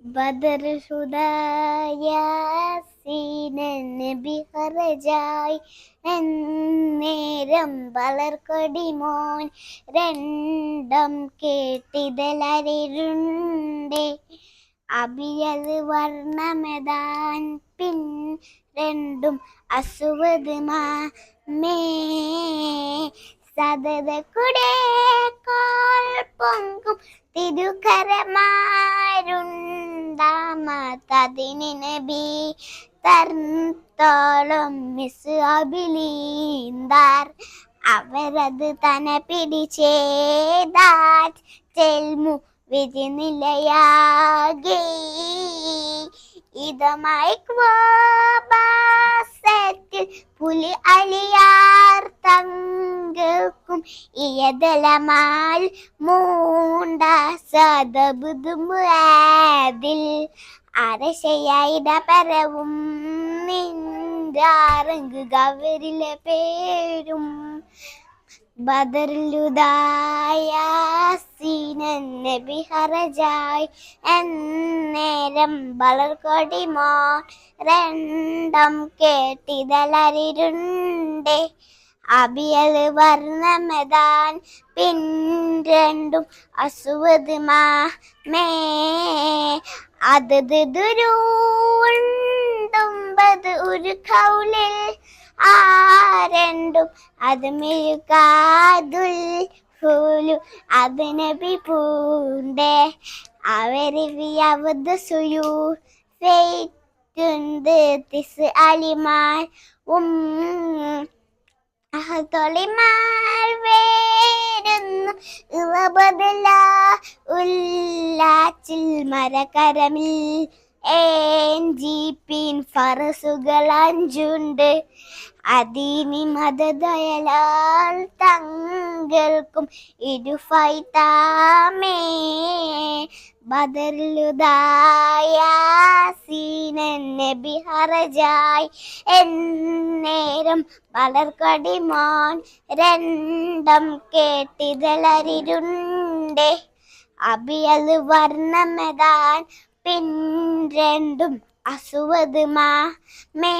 ബദർ നബി ഹറജായി എന്നേരം വളർക്കൊടി മോൻ രണ്ടും കേട്ടിതലരിരുണ്ടേ അബിയൽ വർണ്ണമതാൻ പിൻ രണ്ടും അസുവത് മേ സദത കുടേക്കാൾ പൊങ്കും തിരുക്കരമാരുണ്ടാമതിന് നബി തർത്തോളം മിസ് അബിലീന്താർ അവരത് തന പിടിച്ചേതാർ ചെൽമു വിധിനിലയാകി ഇതമായി ക്വാബാസത്തിൽ പുലി അലിയാർ തങ്ങൾക്കും ഇയതലമാൽ മൂണ്ട സദബുദുമുആദിൽ അരശയായിട പരവും നിന്റാറങ്ക് ഗവരിലെ പേരും ബദറിലുദായാസീനൻ നബി ഹറജായി എന്നേരം വളർക്കൊടി മോൻ രണ്ടും കേട്ടിതലരിരുണ്ടേ അബിയൽ വർണ്ണമതാൻ പിൻ രണ്ടും അസുവത് മേ അതത് ദുരൂണ്ടുമ്പത് ഒരു കൗലിൽ ആ രണ്ടും അത് മെഴുകാതുൽ ഹൂലു അത് നബി പൂണ്ടേ അവരിവിയവത് സുയൂ ഫെയ്റ്റുണ്ട് തിസ് അലിമാർ തൊളിമാർ വേരുന്നു ഇവബദല ഉല്ലാച്ചിൽ മരകരമിൽ ജീപ്പിൻ ഫറസുകൾ 5 അതിനി മദദയലാൽ തങ്ങൾക്കും ഇരുഫൈതാമേ ബദറിലുദായാസീനൻ നബി ഹറജായി എന്നേരം വളർക്കൊടി മോൻ രണ്ടും കേട്ടിതലരിരുണ്ടേ അബിയൽ വർണ്ണമതാൻ പിൻ രണ്ടും അസുവത് മേ